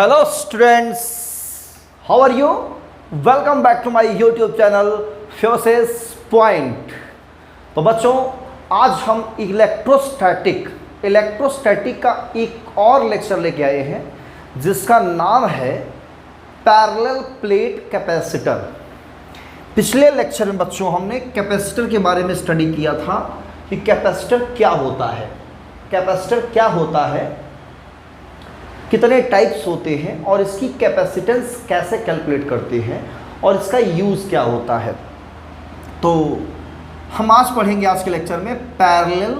Hello students, how are you? Welcome back to my YouTube channel Physics Point. तो बच्चों, आज हम electrostatic का एक और लेक्चर लेके आए हैं जिसका नाम है पैरेलल प्लेट कैपेसिटर। पिछले लेक्चर में बच्चों हमने कैपेसिटर के बारे में स्टडी किया था कि कैपेसिटर क्या होता है, कितने टाइप्स होते हैं और इसकी कैपेसिटेंस कैसे कैलकुलेट करते हैं और इसका यूज़ क्या होता है। तो हम आज पढ़ेंगे आज के लेक्चर में पैरेलल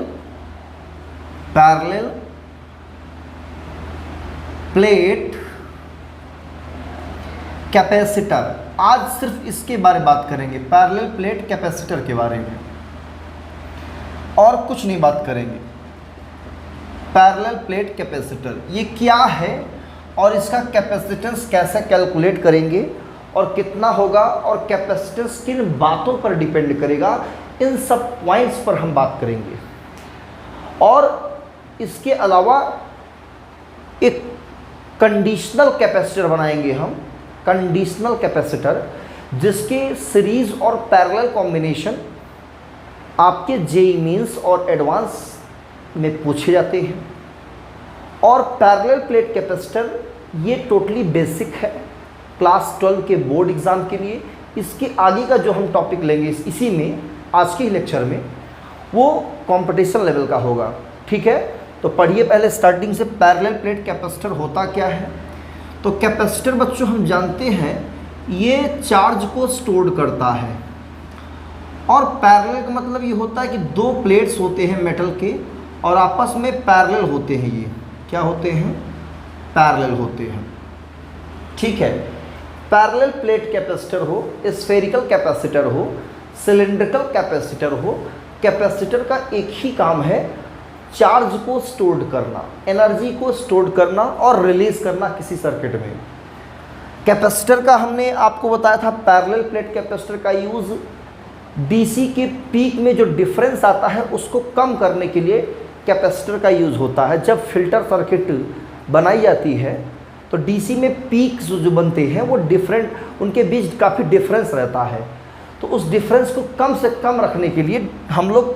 प्लेट कैपेसिटर। आज सिर्फ इसके बारे में बात करेंगे, पैरेलल प्लेट कैपेसिटर के बारे में, और कुछ नहीं बात करेंगे। पैरेलल प्लेट कैपेसिटर ये क्या है और इसका कैपेसिटेंस कैसे कैलकुलेट करेंगे और कितना होगा और कैपेसिटेंस किन बातों पर डिपेंड करेगा, इन सब पॉइंट्स पर हम बात करेंगे। और इसके अलावा एक कंडीशनल कैपेसिटर बनाएंगे हम, कंडीशनल कैपेसिटर, जिसके सीरीज और पैरेलल कॉम्बिनेशन आपके जेईई मेंस और एडवांस में पूछे जाते हैं। और पैरेलल प्लेट कैपेसिटर ये टोटली बेसिक है क्लास 12 के बोर्ड एग्ज़ाम के लिए। इसके आगे का जो हम टॉपिक लेंगे इसी में, आज के लेक्चर में, वो कंपटीशन लेवल का होगा। ठीक है, तो पढ़िए पहले स्टार्टिंग से पैरेलल प्लेट कैपेसिटर होता क्या है। तो कैपेसिटर बच्चों हम जानते हैं ये चार्ज को स्टोर करता है, और पैरेलल का मतलब ये होता है कि दो प्लेट्स होते हैं मेटल के और आपस में पैरेलल होते हैं। ये क्या होते हैं? पैरेलल होते हैं। ठीक है, पैरेलल प्लेट कैपेसिटर हो, स्फेरिकल कैपेसिटर हो, सिलिंड्रिकल कैपेसिटर हो, कैपेसिटर का एक ही काम है चार्ज को स्टोर करना, एनर्जी को स्टोर करना और रिलीज करना किसी सर्किट में। कैपेसिटर का हमने आपको बताया था, पैरेलल प्लेट कैपेसिटर का यूज़ डीसी के पीक में जो डिफरेंस आता है उसको कम करने के लिए कैपेसिटर का यूज़ होता है। जब फिल्टर सर्किट बनाई जाती है तो डीसी में पीक जो बनते हैं वो डिफरेंट, उनके बीच काफ़ी डिफरेंस रहता है। तो उस डिफरेंस को कम से कम रखने के लिए हम लोग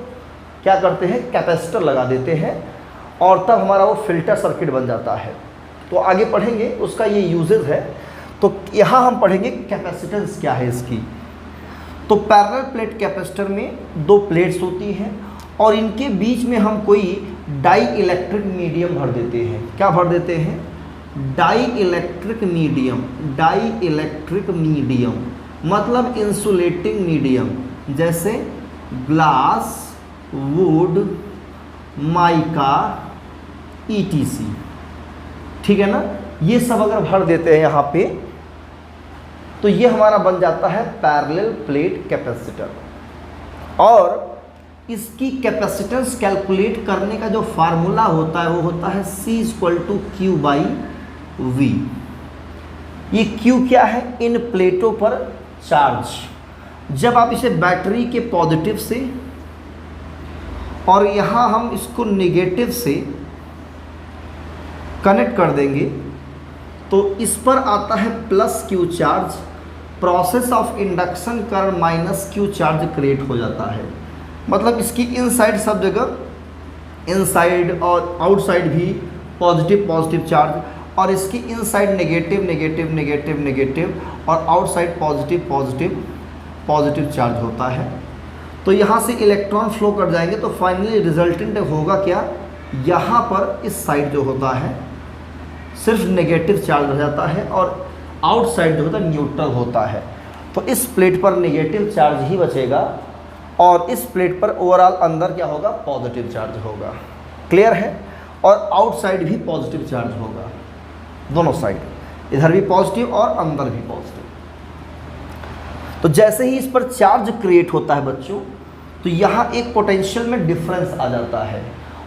क्या करते हैं, कैपेसिटर लगा देते हैं, और तब हमारा वो फिल्टर सर्किट बन जाता है। तो आगे पढ़ेंगे उसका ये यूजेज है। तो यहाँ हम पढ़ेंगे कैपेसिटेंस क्या है इसकी। तो पैरेलल प्लेट कैपेसिटर में दो प्लेट्स होती हैं और इनके बीच में हम कोई डाई इलेक्ट्रिक मीडियम भर देते हैं। क्या भर देते हैं? डाई इलेक्ट्रिक मीडियम मतलब इंसुलेटिंग मीडियम, जैसे ग्लास, वुड, माइका, ईटीसी। ठीक है ना, ये सब अगर भर देते हैं यहाँ पे तो ये हमारा बन जाता है पैरेलल प्लेट कैपेसिटर। और इसकी कैपेसिटेंस कैलकुलेट करने का जो फार्मूला होता है वो होता है C=Q/V। ये Q क्या है? इन प्लेटों पर चार्ज। जब आप इसे बैटरी के पॉजिटिव से और यहाँ हम इसको नेगेटिव से कनेक्ट कर देंगे तो इस पर आता है +Q charge. Process of induction कर -Q चार्ज क्रिएट हो जाता है। मतलब इसकी इनसाइड सब जगह, इनसाइड और आउटसाइड भी पॉजिटिव चार्ज, और इसकी इनसाइड नेगेटिव और आउटसाइड पॉजिटिव चार्ज होता है। तो यहाँ से इलेक्ट्रॉन फ्लो कर जाएंगे तो फाइनली रिजल्टेंट होगा क्या? यहाँ पर इस साइड जो होता है सिर्फ नेगेटिव चार्ज हो जाता है और आउटसाइड जो होता है न्यूट्रल होता है। तो इस प्लेट पर नेगेटिव चार्ज ही बचेगा और इस प्लेट पर ओवरऑल अंदर क्या होगा? पॉजिटिव चार्ज होगा। क्लियर है? और आउटसाइड भी पॉजिटिव चार्ज होगा, दोनों साइड, इधर भी पॉजिटिव और अंदर भी पॉजिटिव। तो जैसे ही इस पर चार्ज क्रिएट होता है बच्चों, तो यहाँ एक पोटेंशियल में डिफरेंस आ जाता है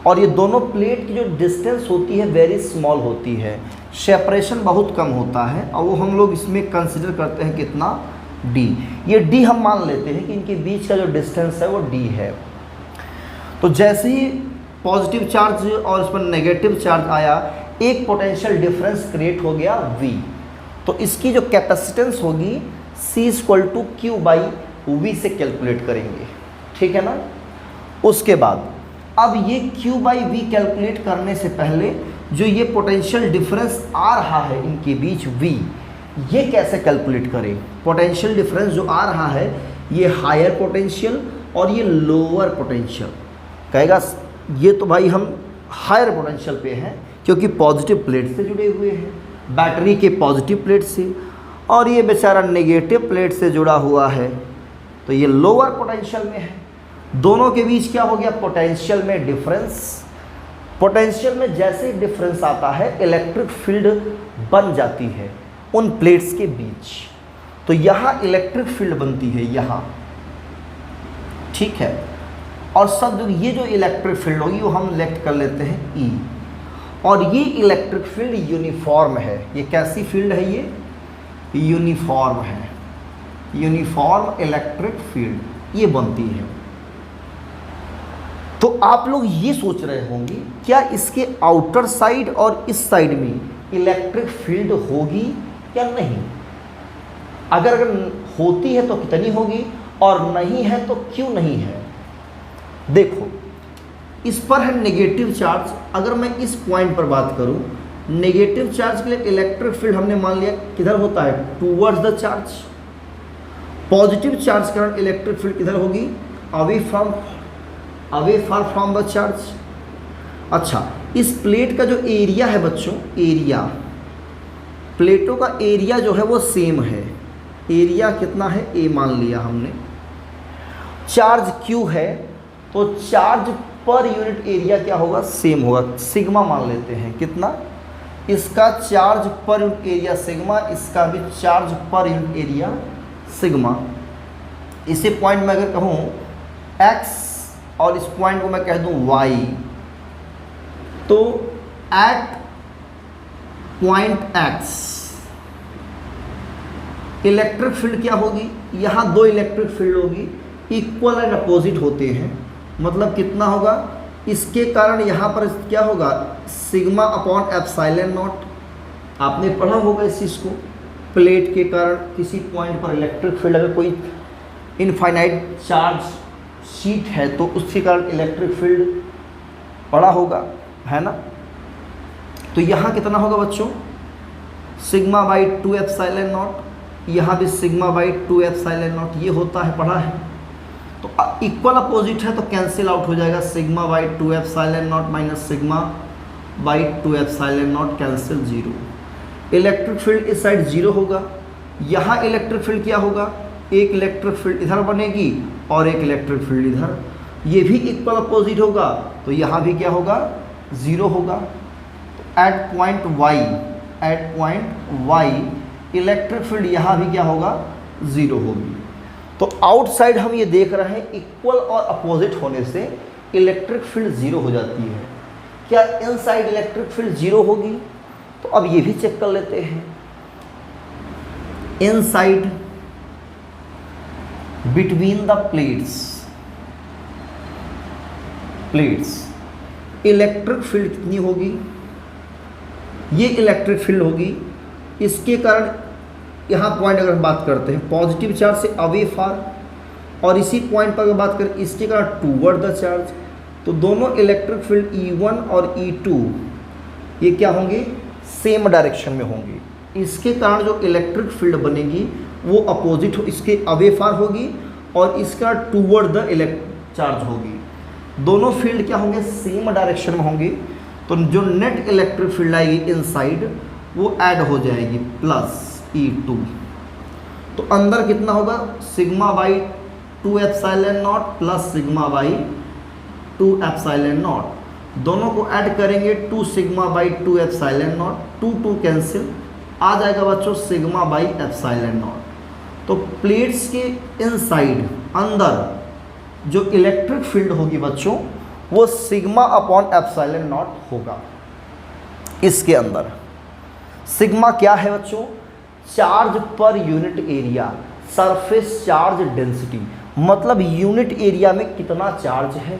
और ये दोनों प्लेट की जो डिस्टेंस होती है वेरी स्मॉल होती है, सेपरेशन बहुत कम होता है, और वो हम लोग इसमें कंसिडर करते हैं कितना? D। ये D हम मान लेते हैं कि इनके बीच का जो डिस्टेंस है वो D है। तो जैसे ही पॉजिटिव चार्ज और इस पर नेगेटिव चार्ज आया, एक पोटेंशियल डिफरेंस क्रिएट हो गया V। तो इसकी जो कैपेसिटेंस होगी C=Q/V से कैलकुलेट करेंगे, ठीक है ना। उसके बाद अब ये Q/V कैलकुलेट करने से पहले जो ये पोटेंशियल डिफरेंस आ रहा है इनके बीच V, ये कैसे कैलकुलेट करें। पोटेंशियल डिफरेंस जो आ रहा है ये हायर पोटेंशियल और ये लोअर पोटेंशियल, कहेगा ये तो भाई हम हायर पोटेंशियल पे हैं क्योंकि पॉजिटिव प्लेट से जुड़े हुए हैं, बैटरी के पॉजिटिव प्लेट से, और ये बेचारा नेगेटिव प्लेट से जुड़ा हुआ है तो ये लोअर पोटेंशियल में है। दोनों के बीच क्या हो गया, पोटेंशियल में डिफरेंस। पोटेंशियल में जैसे डिफरेंस आता है इलेक्ट्रिक फील्ड बन जाती है उन प्लेट्स के बीच, तो यहाँ इलेक्ट्रिक फील्ड बनती है यहाँ, ठीक है। और सब ये जो इलेक्ट्रिक फील्ड होगी वो हम लेक्ट कर लेते हैं E, और ये इलेक्ट्रिक फील्ड यूनिफॉर्म है। ये कैसी फील्ड है, ये यूनिफॉर्म है, यूनिफॉर्म इलेक्ट्रिक फील्ड ये बनती है। तो आप लोग ये सोच रहे होंगे क्या इसके आउटर साइड और इस साइड में इलेक्ट्रिक फील्ड होगी या नहीं। अगर होती है तो कितनी होगी और नहीं है तो क्यों नहीं है। देखो इस पर है नेगेटिव चार्ज, अगर मैं इस पॉइंट पर बात करूं, नेगेटिव चार्ज के लिए इलेक्ट्रिक फील्ड हमने मान लिया किधर होता है, towards the charge. Positive charge के कारण इलेक्ट्रिक फील्ड किधर होगी, away far from the charge. अच्छा, इस प्लेट का जो एरिया है बच्चों, एरिया, प्लेटों का एरिया जो है वो सेम है। एरिया कितना है, ए मान लिया हमने। चार्ज क्यू है तो चार्ज पर यूनिट एरिया क्या होगा, सेम होगा, सिग्मा मान लेते हैं। कितना, इसका चार्ज पर यूनिट एरिया सिग्मा, इसका भी चार्ज पर यूनिट एरिया सिग्मा। इसे पॉइंट में अगर कहूँ x और इस पॉइंट को मैं कह दूँ y, तो at point x electric field क्या होगी, यहाँ दो इलेक्ट्रिक फील्ड होगी, इक्वल एंड अपोजिट होते हैं। मतलब कितना होगा, इसके कारण यहाँ पर क्या होगा, सिग्मा अपॉन एप्सिलॉन नॉट। आपने पढ़ा होगा इस चीज़ को, प्लेट के कारण किसी पॉइंट पर इलेक्ट्रिक फील्ड, अगर कोई इनफाइनाइट चार्ज शीट है तो उसके कारण इलेक्ट्रिक फील्ड पड़ा होगा, है ना। तो यहाँ कितना होगा बच्चों, सिग्मा बाई 2 एप्सिलॉन नॉट, यहाँ भी सिग्मा बाई 2 एप्सिलॉन नॉट, ये होता है, पढ़ा है। तो इक्वल अपोजिट है तो कैंसिल आउट हो जाएगा, sigma by 2 epsilon not minus sigma by 2 epsilon not, cancel, zero. Electric field इस साइड जीरो होगा, यहाँ इलेक्ट्रिक फील्ड क्या होगा, एक इलेक्ट्रिक फील्ड इधर बनेगी और एक इलेक्ट्रिक फील्ड इधर, ये भी इक्वल अपोजिट होगा तो यहाँ भी क्या होगा, ज़ीरो होगा। तो at point y electric field यहाँ भी क्या होगा, ज़ीरो होगी। तो आउटसाइड हम ये देख रहे हैं इक्वल और अपोजिट होने से इलेक्ट्रिक फील्ड ज़ीरो हो जाती है। क्या इनसाइड इलेक्ट्रिक फील्ड ज़ीरो होगी, तो अब ये भी चेक कर लेते हैं। Inside between the plates electric field कितनी होगी, ये इलेक्ट्रिक फील्ड होगी, इसके कारण यहाँ पॉइंट अगर हम बात करते हैं पॉजिटिव चार्ज से अवे फार, और इसी पॉइंट पर अगर बात करें इसके कारण टूवर्ड द चार्ज, तो दोनों इलेक्ट्रिक फील्ड E1 और E2 ये क्या होंगे, सेम डायरेक्शन में होंगे। इसके कारण जो इलेक्ट्रिक फील्ड बनेगी वो अपोजिट हो, इसके अवे फार होगी और इसका टूवर्ड द इलेक्ट्रिक चार्ज होगी। दोनों फील्ड क्या होंगे, सेम डायरेक्शन में होंगे, तो जो नेट इलेक्ट्रिक फील्ड आएगी इनसाइड वो ऐड हो जाएगी प्लस E2। तो अंदर कितना होगा, sigma by 2 epsilon naught plus sigma by 2 epsilon naught, दोनों को ऐड करेंगे 2 sigma by 2 epsilon naught, 2 cancel, आ जाएगा बच्चों सिग्मा बाई एप्सिलॉन नॉट। तो प्लेट्स के इनसाइड अंदर जो इलेक्ट्रिक फील्ड होगी बच्चों वो सिग्मा अपॉन एप्सिलॉन नॉट होगा। इसके अंदर सिग्मा क्या है बच्चों, चार्ज पर unit area, surface charge density, मतलब यूनिट एरिया में कितना चार्ज है।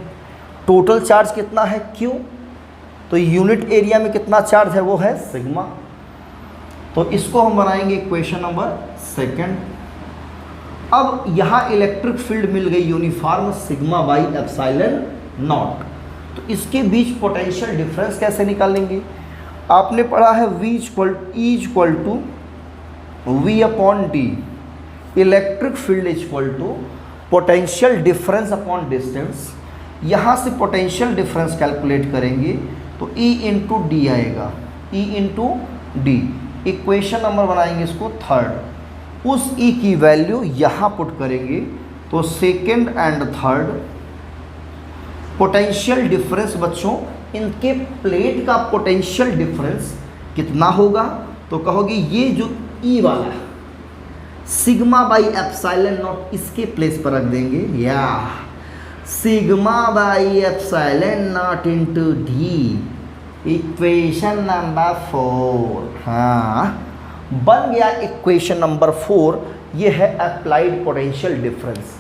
टोटल चार्ज कितना है Q, तो यूनिट एरिया में कितना चार्ज है वो है सिग्मा। तो इसको हम बनाएंगे इक्वेशन नंबर सेकंड। अब यहाँ इलेक्ट्रिक फील्ड मिल गई uniform sigma by epsilon naught. तो इसके बीच पोटेंशियल डिफरेंस कैसे निकालेंगे? आपने पढ़ा है V equal to V upon D, electric field equal to potential difference upon distance. यहाँ से पोटेंशियल डिफरेंस कैलकुलेट करेंगे तो E इंटू डी आएगा, E into D. Equation number बनाएंगे इसको थर्ड। उस E की वैल्यू यहाँ पुट करेंगे तो second and third potential difference बच्चों, इनके प्लेट का पोटेंशियल डिफरेंस कितना होगा? तो कहोगे ये जो E वाला सिग्मा बाई एप्सिलॉन नॉट इसके प्लेस पर रख देंगे, या sigma by epsilon not into D, equation number 4। हाँ, बन गया इक्वेशन नंबर 4। ये है अप्लाइड पोटेंशियल डिफरेंस।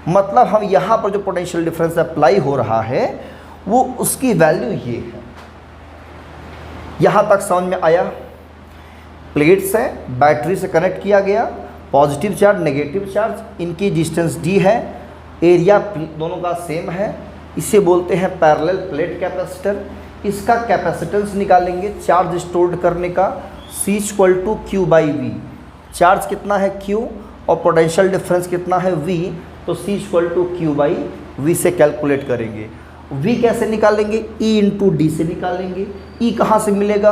मतलब हम यहाँ पर जो पोटेंशियल डिफरेंस अप्लाई हो रहा है वो उसकी वैल्यू ये है। यहाँ तक समझ में आया? प्लेट से बैटरी से कनेक्ट किया गया, पॉजिटिव चार्ज नेगेटिव चार्ज, इनकी डिस्टेंस d है, एरिया दोनों का सेम है, इसे बोलते हैं पैरेलल प्लेट कैपेसिटर। इसका कैपेसिटेंस निकालेंगे चार्ज स्टोर्ड करने का, C equal to Q by V. Charge कितना है Q और पोटेंशियल डिफरेंस कितना है V, तो C equal to Q by V से कैलकुलेट करेंगे। V कैसे निकालेंगे? E इंटू डी से निकालेंगे। E कहाँ से मिलेगा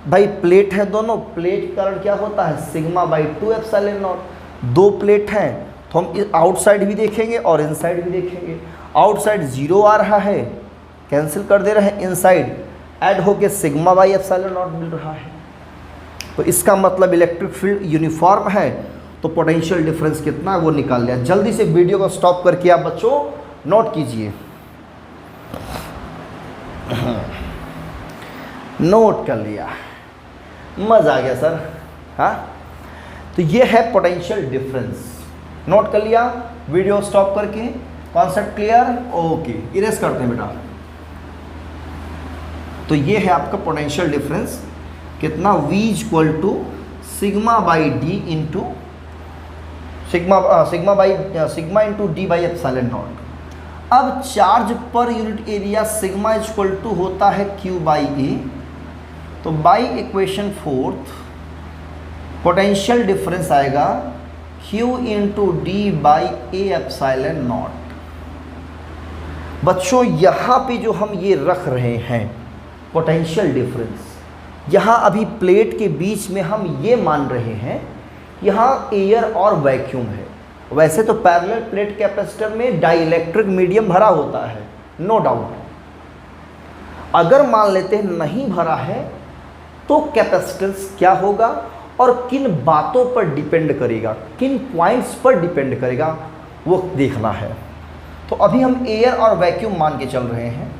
भाई? प्लेट है दोनों, प्लेट कारण क्या होता है सिग्मा बाई 2 एप्सिलॉन नॉट। दो प्लेट हैं तो हम आउटसाइड भी देखेंगे और इनसाइड भी देखेंगे। आउटसाइड 0 आ रहा है, कैंसिल कर दे रहे हैं, इनसाइड ऐड होके सिग्मा बाई एप्सिलॉन नॉट मिल रहा है। तो इसका मतलब इलेक्ट्रिक फील्ड यूनिफॉर्म है, तो पोटेंशियल डिफरेंस कितना है वो निकाल लिया। जल्दी से वीडियो को स्टॉप करके आप बच्चों नोट कीजिए, नोट कर लिया, मज़ा आ गया सर। हाँ, तो ये है पोटेंशियल डिफरेंस, नोट कर लिया वीडियो स्टॉप करके। Concept clear? ओके, इरेज करते हैं बेटा। तो ये है आपका पोटेंशियल डिफरेंस कितना, V equal to sigma by d into sigma into D by epsilon naught. अब चार्ज पर unit area sigma equal to होता है Q बाई ए। तो by equation fourth potential difference आएगा Q into D by A epsilon naught. बच्चों यहाँ पे जो हम ये रख रहे हैं पोटेंशियल डिफरेंस, यहाँ अभी प्लेट के बीच में हम ये मान रहे हैं यहाँ एयर और वैक्यूम है। वैसे तो पैरेलल प्लेट कैपेसिटर में डाइलेक्ट्रिक मीडियम भरा होता है, नो डाउट। अगर मान लेते हैं नहीं भरा है तो कैपेसिटेंस क्या होगा और किन बातों पर डिपेंड करेगा, किन पॉइंट्स पर डिपेंड करेगा, वो देखना है। तो अभी हम एयर और वैक्यूम मान के चल रहे हैं।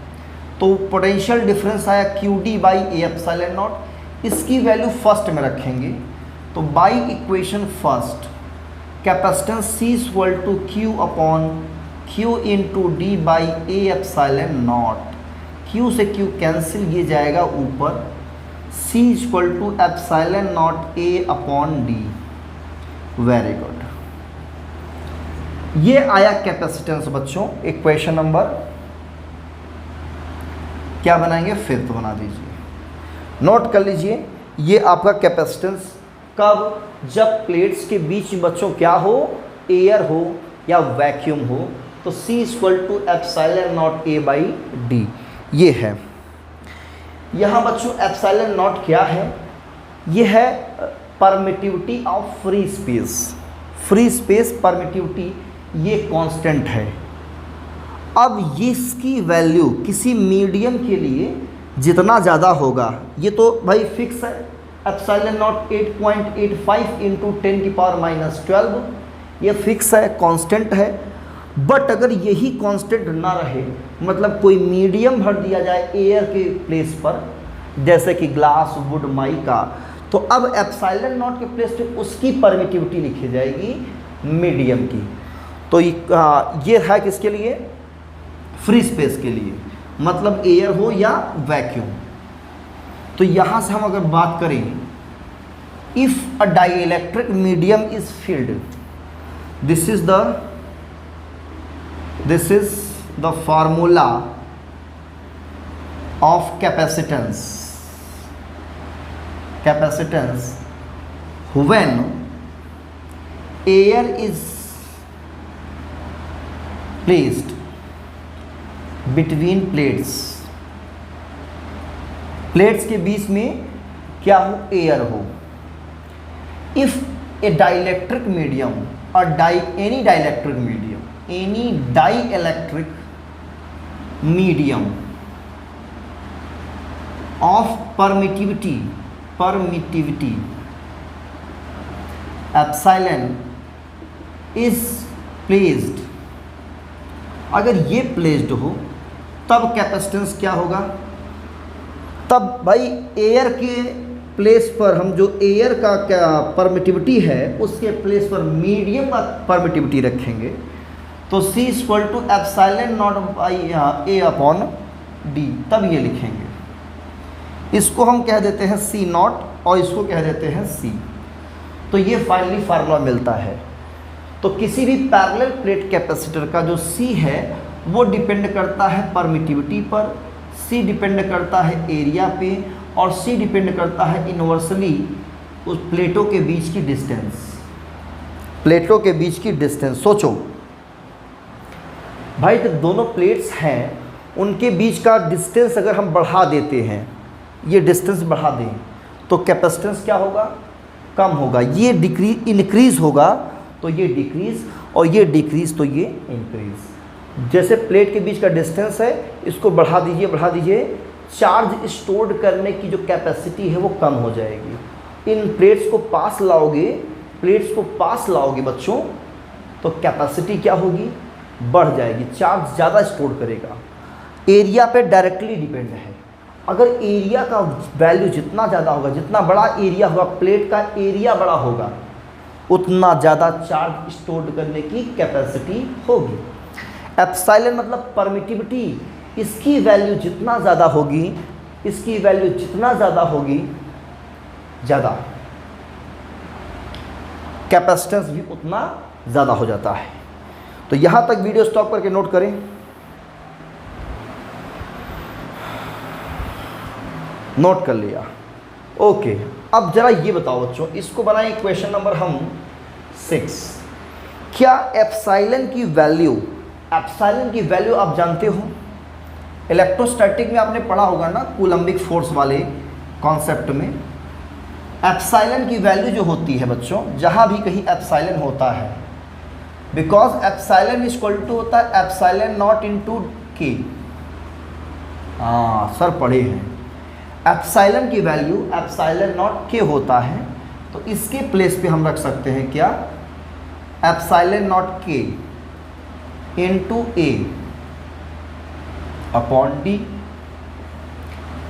तो पोटेंशियल डिफरेंस आया Q D by A epsilon naught. इसकी वैल्यू फर्स्ट में रखेंगे तो by equation first capacitance C equal to Q upon Q into D by A epsilon naught. Q से Q कैंसिल, ये जाएगा ऊपर, C equal to epsilon naught A upon D. Very good, ये आया capacitance बच्चों। इक्वेशन नंबर क्या बनाएंगे? Fifth बना दीजिए, नोट कर लीजिए। ये आपका कैपेसिटेंस कब? जब प्लेट्स के बीच में बच्चों क्या हो, एयर हो या वैक्यूम हो। तो C equal to epsilon naught A by D, ये है। यहाँ बच्चों एप्सिलॉन नॉट क्या है? ये है permittivity of free space. Free space permittivity ये कांस्टेंट है। अब इसकी वैल्यू किसी मीडियम के लिए जितना ज़्यादा होगा, ये तो भाई फिक्स है, एप्सिलॉन नॉट 8.85 इंटू 10 की पावर माइनस 12, ये फिक्स है, कांस्टेंट है। बट अगर यही कांस्टेंट ना रहे, मतलब कोई मीडियम भर दिया जाए एयर के प्लेस पर, जैसे कि ग्लास, वुड, माइका, तो अब एप्सिलॉन नॉट के प्लेस पे उसकी परमिटिविटी लिखी जाएगी मीडियम की। तो ये है किसके लिए? फ्री स्पेस के लिए। मतलब एयर हो या वैक्यूम। तो यहाँ से हम अगर बात करें, if a dielectric medium is field, this is the formula of capacitance when air is placed between plates के बीच में क्या हो, एयर हो। इफ ए डाइइलेक्ट्रिक मीडियम और any dielectric medium of permittivity epsilon is placed, अगर ये placed हो तब कैपेसिटेंस क्या होगा, तब भाई एयर के प्लेस पर हम जो एयर का क्या परमिटिविटी है उसके प्लेस पर मीडियम का परमिटिविटी रखेंगे, तो C equal to epsilon naught by A upon D, तब ये लिखेंगे। इसको हम कह देते हैं C नॉट और इसको कह देते हैं C। तो ये फाइनली फार्मूला मिलता है। तो किसी भी पैरेलल प्लेट कैपेसिटर का जो C है वो डिपेंड करता है परमिटिविटी पर, C डिपेंड करता है एरिया पे, और C डिपेंड करता है इन्वर्सली उस प्लेटों के बीच की डिस्टेंस। सोचो भाई, जब दोनों प्लेट्स हैं उनके बीच का डिस्टेंस अगर हम बढ़ा देते हैं, ये डिस्टेंस बढ़ा दें, तो कैपेसिटेंस क्या होगा, कम होगा। ये इंक्रीज होगा तो ये डिक्रीज, और ये डिक्रीज तो ये इंक्रीज। जैसे प्लेट के बीच का डिस्टेंस है, इसको बढ़ा दीजिए, चार्ज स्टोर करने की जो कैपेसिटी है वो कम हो जाएगी। इन प्लेट्स को पास लाओगे बच्चों, तो कैपेसिटी क्या होगी, बढ़ जाएगी, चार्ज ज़्यादा स्टोर करेगा। एरिया पे डायरेक्टली डिपेंड है। अगर एरिया का वैल्यू जितना ज़्यादा होगा, जितना बड़ा एरिया होगा, प्लेट का एरिया बड़ा होगा, उतना ज़्यादा चार्ज स्टोर करने की कैपेसिटी होगी। एप्सिलॉन मतलब परमिटिविटी, इसकी वैल्यू जितना ज़्यादा होगी, ज़्यादा कैपेसिटेंस भी उतना ज़्यादा हो जाता है। तो यहाँ तक वीडियो स्टॉप करके नोट करें। नोट कर लिया, ओके। अब जरा ये बताओ बच्चों, इसको बनाएं क्वेश्चन नंबर हम 6। क्या एप्सिलॉन की वैल्यू आप जानते हो? इलेक्ट्रोस्टैटिक में आपने पढ़ा होगा ना, कूलम्बिक फोर्स वाले कॉन्सेप्ट में। एप्सिलॉन की वैल्यू जो होती है बच्चों, जहाँ भी कहीं एप्सिलॉन होता है, बिकॉज एप्सिलॉन इक्वल टू होता है एप्सिलॉन नॉट इनटू के। हाँ सर पढ़े हैं। एप्सिलॉन की वैल्यू एप्सिलॉन नॉट के होता है, तो इसके प्लेस पे हम रख सकते हैं क्या, एप्सिलॉन नॉट के इनटू ए अपॉन डी।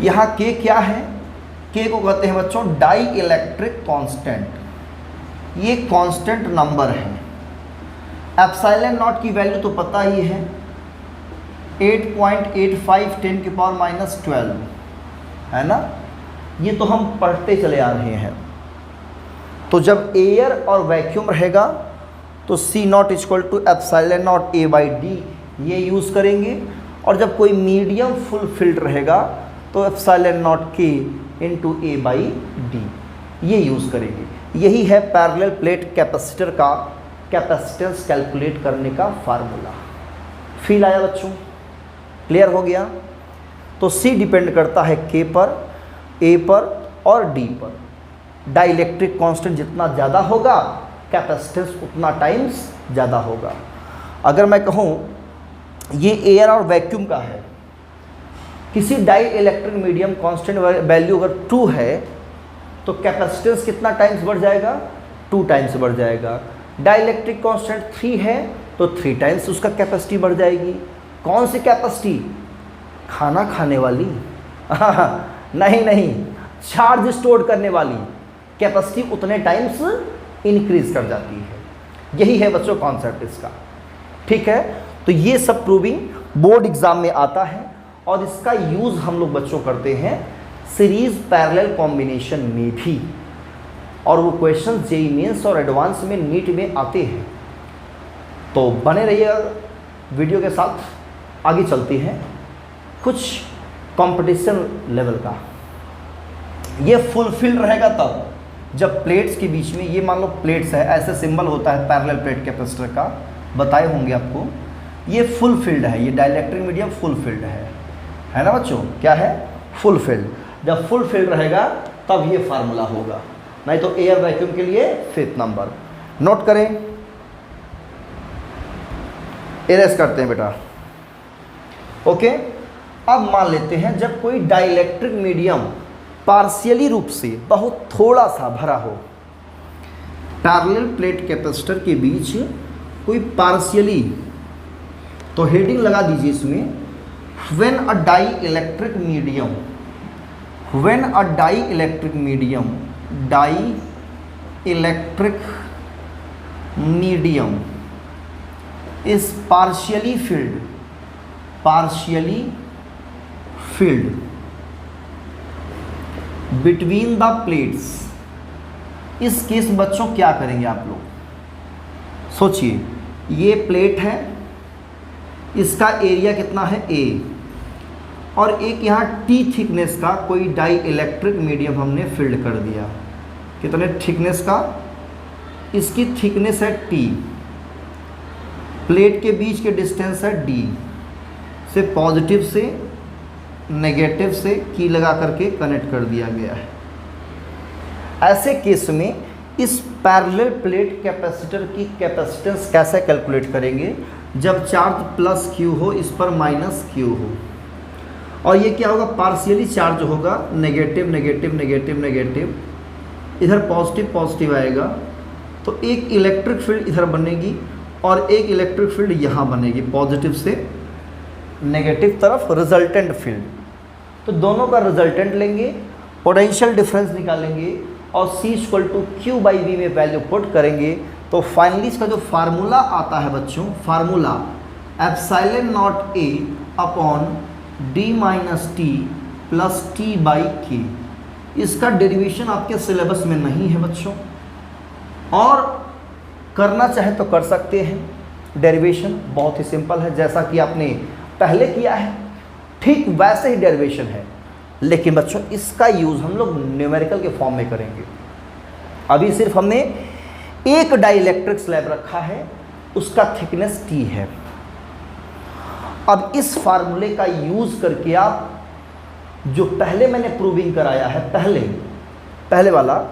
यहाँ के क्या है, के को कहते हैं बच्चों डाई इलेक्ट्रिक कांस्टेंट। ये कांस्टेंट नंबर है। एप्सिलॉन नॉट की वैल्यू तो पता ही है, 8.85 10 की पावर -12 है ना। ये तो हम पढ़ते चले आ रहे हैं। तो जब एयर और वैक्यूम रहेगा तो C naught equal to epsilon naught A by D, ये यूज़ करेंगे। और जब कोई मीडियम फुल फिल्ड रहेगा तो एप्सिलॉन नॉट के इंटू A बाई डी, ये यूज़ करेंगे। यही है पैरेलल प्लेट कैपेसिटर का कैपेसिटेंस कैलकुलेट करने का फार्मूला। फील आया बच्चों, क्लियर हो गया? तो C डिपेंड करता है K पर, A पर और D पर। डाइइलेक्ट्रिक कांस्टेंट जितना ज़्यादा होगा, कैपेसिटेंस उतना टाइम्स ज़्यादा होगा। अगर मैं कहूँ ये एयर और वैक्यूम का है, किसी डाइइलेक्ट्रिक मीडियम कांस्टेंट वैल्यू अगर 2 है तो कैपेसिटेंस कितना टाइम्स बढ़ जाएगा, 2 टाइम्स बढ़ जाएगा। डाइइलेक्ट्रिक कांस्टेंट 3 है तो 3 टाइम्स उसका कैपेसिटी बढ़ जाएगी। कौन सी कैपेसिटी? खाना खाने वाली नहीं, चार्ज स्टोर करने वाली कैपेसिटी उतने टाइम्स इंक्रीज कर जाती है। यही है बच्चों कॉन्सेप्ट इसका, ठीक है। तो ये सब प्रूविंग बोर्ड एग्जाम में आता है और इसका यूज़ हम लोग बच्चों करते हैं सीरीज पैरेलल कॉम्बिनेशन में भी, और वो क्वेश्चन जेईई मेंस और एडवांस में नीट में आते हैं। तो बने रहिए वीडियो के साथ, आगे चलते हैं कुछ कंपटीशन लेवल का। ये फुलफिल रहेगा तब जब प्लेट्स के बीच में, ये मान लो प्लेट्स है, ऐसे सिंबल होता है पैरेलल प्लेट कैपेसिटर का, बताए होंगे आपको। ये फुलफिल्ड है, ये डाइलेक्ट्रिक मीडियम फुलफिल्ड है ना बच्चों, क्या है फुलफिल्ड। जब फुलफिल्ड रहेगा तब ये फार्मूला होगा, नहीं तो एयर वैक्यूम के लिए 5th नंबर। नोट करें, इरेज करते हैं बेटा। ओके, अब मान लेते हैं जब कोई डाइलेक्ट्रिक मीडियम पार्शियली रूप से बहुत थोड़ा सा भरा हो, पैरेलल प्लेट कैपेसिटर के बीच कोई पार्शियली, तो हेडिंग लगा दीजिए इसमें, when a dielectric medium, when a dielectric medium, dielectric medium is partially field, partially filled between the plates। इस केस में बच्चों क्या करेंगे आप लोग, सोचिए, ये प्लेट है, इसका एरिया कितना है A, और एक यहाँ T थिकनेस का कोई डाई इलेक्ट्रिक मीडियम हमने फिल्ड कर दिया। कितने थिकनेस का, इसकी थिकनेस है T, प्लेट के बीच के डिस्टेंस है D, से पॉजिटिव से नेगेटिव से की लगा करके कनेक्ट कर दिया गया है। ऐसे केस में इस पैरेलल प्लेट कैपेसिटर की कैपेसिटेंस कैसे कैलकुलेट करेंगे, जब चार्ज प्लस क्यू हो, इस पर माइनस क्यू हो, और ये क्या होगा, पार्शियली चार्ज होगा, नेगेटिव नेगेटिव नेगेटिव नेगेटिव, इधर पॉजिटिव पॉजिटिव आएगा, तो एक इलेक्ट्रिक फील्ड इधर बनेगी और एक इलेक्ट्रिक फील्ड यहाँ बनेगी, पॉजिटिव से नेगेटिव तरफ रिजल्टेंट फील्ड। तो दोनों का रिजल्टेंट लेंगे, पोटेंशियल डिफरेंस निकालेंगे और C/Q/V में वैल्यू पुट करेंगे, तो फाइनली इसका जो फार्मूला आता है बच्चों, formula ε0A upon D-T plus T/K। इसका डेरिवेशन आपके सिलेबस में नहीं है बच्चों, और करना चाहे तो कर सकते हैं। डेरिवेशन बहुत ही सिंपल है, जैसा कि आपने पहले किया है ठीक वैसे ही डेरिवेशन है, लेकिन बच्चों इसका यूज़ हम लोग न्यूमेरिकल के फॉर्म में करेंगे। अभी सिर्फ हमने एक डाइलेक्ट्रिक स्लैब रखा है, उसका थिकनेस T है। अब इस फार्मूले का यूज़ करके आप जो पहले मैंने प्रूविंग कराया है, पहले वाला,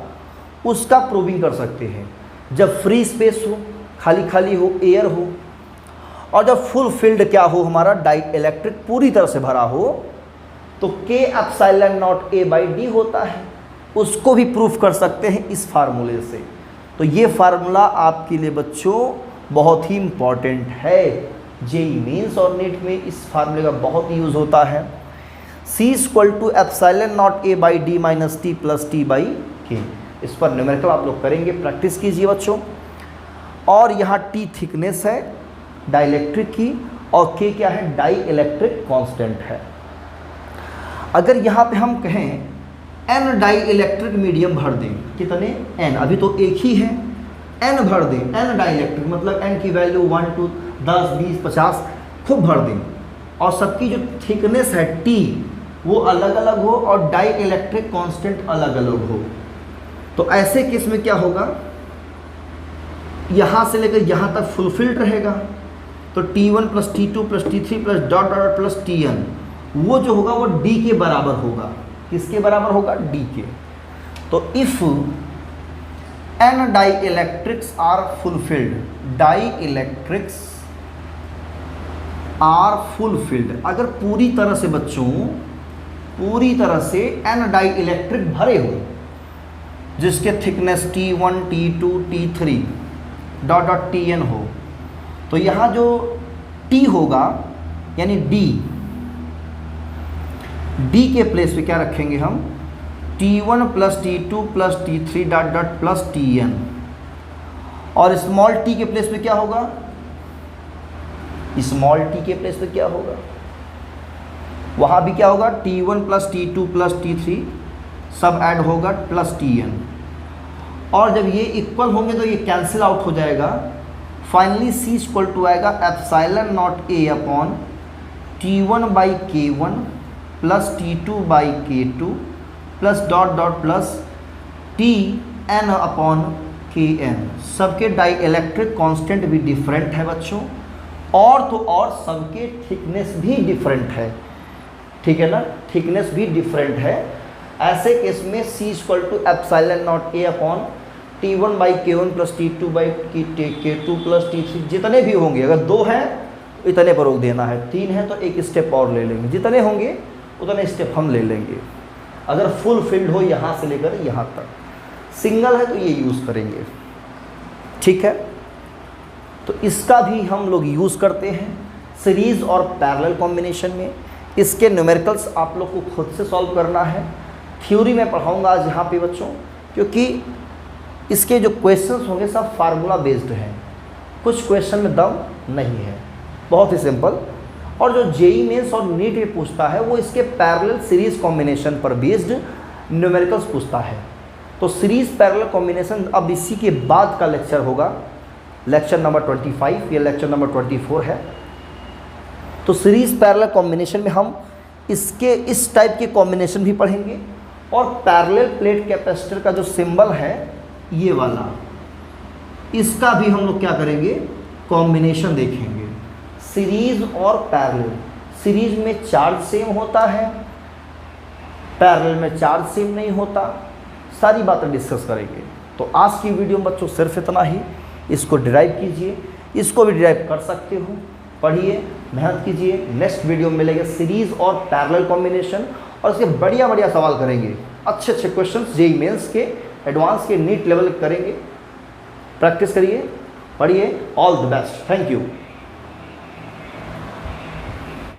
उसका प्रूविंग कर सकते हैं। जब फ्री स्पेस हो, खाली खाली हो, एयर हो, और जब फुल फील्ड क्या हो, हमारा डाई इलेक्ट्रिक पूरी तरह से भरा हो, तो K∈0A/D होता है, उसको भी प्रूफ कर सकते हैं इस फार्मूले से। तो ये फार्मूला आपके लिए बच्चों बहुत ही इम्पॉर्टेंट है, जेईई मेंस और नीट में इस फार्मूले का बहुत यूज़ होता है। C=ε0A/D - T plus T/K। इस पर न्यूमेरिकल आप लोग करेंगे, प्रैक्टिस कीजिए बच्चों। और यहाँ T थिकनेस है डाइलेक्ट्रिक की, और K क्या है, डाई इलेक्ट्रिक कांस्टेंट है। अगर यहाँ पे हम कहें N डाई इलेक्ट्रिक मीडियम भर दें, कितने N, अभी तो एक ही है, N भर दें, N डाई इलेक्ट्रिक मतलब N की वैल्यू 1 2 10 20 50 खूब भर दें, और सबकी जो थिकनेस है T वो अलग अलग हो और डाई इलेक्ट्रिक कांस्टेंट अलग अलग हो, तो ऐसे केस में क्या होगा, यहाँ से लेकर यहाँ तक फुलफिल्ड रहेगा, तो T1 plus T2 plus T3 plus dot dot plus Tn, वो जो होगा वो D के बराबर होगा। किसके बराबर होगा, D के। तो if N dielectrics are full filled, dielectrics are full filled, अगर पूरी तरह से बच्चों, पूरी तरह से N डाई इलेक्ट्रिक भरे हुए, जिसके thickness T1 T2 T3 dot dot Tn हो, तो यहाँ जो T होगा यानी D के प्लेस पे क्या रखेंगे हम, T1 plus T2 plus T3 dot dot plus Tn, और स्मॉल t के प्लेस पे क्या होगा, स्मॉल t के प्लेस पे क्या होगा, वहाँ भी क्या होगा, T1 plus T2 plus T3 सब ऐड होगा प्लस Tn, और जब ये इक्वल होंगे तो ये कैंसिल आउट हो जाएगा। फाइनली C इक्वल टू आएगा epsilon naught A upon T1 by K1 plus T2 by K2 plus dot dot plus Tn upon Kn। सबके डाई कांस्टेंट भी डिफरेंट है बच्चों, और तो और सबके थिकनेस भी डिफरेंट है, ठीक है ना, थिकनेस भी डिफरेंट है। ऐसे केस में C equal to epsilon naught A upon T1 by K1 plus T2 by K2 plus T3, जितने भी होंगे, अगर 2 हैं इतने पर रोक देना है, 3 है तो एक स्टेप और ले लेंगे, जितने होंगे उतने स्टेप हम ले लेंगे। अगर फुल फील्ड हो यहाँ से लेकर यहाँ तक, सिंगल है तो ये यूज़ करेंगे, ठीक है। तो इसका भी हम लोग यूज़ करते हैं सीरीज़ और पैरेलल कॉम्बिनेशन में। इसके न्यूमेरिकल्स आप लोग को खुद से सॉल्व करना है, थ्योरी में पढ़ाऊँगा आज यहाँ पे बच्चों, क्योंकि इसके जो क्वेश्चंस होंगे सब फार्मूला बेस्ड हैं, कुछ क्वेश्चन में दम नहीं है, बहुत ही सिंपल। और जो जेई मेंस और नीट में पूछता है वो इसके पैरेलल सीरीज कॉम्बिनेशन पर बेस्ड न्यूमेरिकल्स पूछता है। तो सीरीज पैरेलल कॉम्बिनेशन अब इसी के बाद का लेक्चर होगा, लेक्चर नंबर 25, ये लेक्चर नंबर 24 है। तो सीरीज पैरेलल कॉम्बिनेशन में हम इसके इस टाइप के कॉम्बिनेशन भी पढ़ेंगे, और पैरेलल प्लेट कैपेसिटर का जो सिंबल है ये वाला, इसका भी हम लोग क्या करेंगे, कॉम्बिनेशन देखेंगे। सीरीज और पैरेलल, सीरीज में चार्ज सेम होता है, पैरेलल में चार्ज सेम नहीं होता, सारी बातें डिस्कस करेंगे। तो आज की वीडियो में बच्चों सिर्फ इतना ही, इसको डिराइव कीजिए, इसको भी डिराइव कर सकते हो, पढ़िए, मेहनत कीजिए। नेक्स्ट वीडियो में मिलेगा सीरीज और पैरेलल कॉम्बिनेशन, और इसके बढ़िया बढ़िया सवाल करेंगे, अच्छे अच्छे क्वेश्चंस जेईई मेंस के, एडवांस के, नीट लेवल करेंगे। प्रैक्टिस करिए, पढ़िए। All the best, thank you.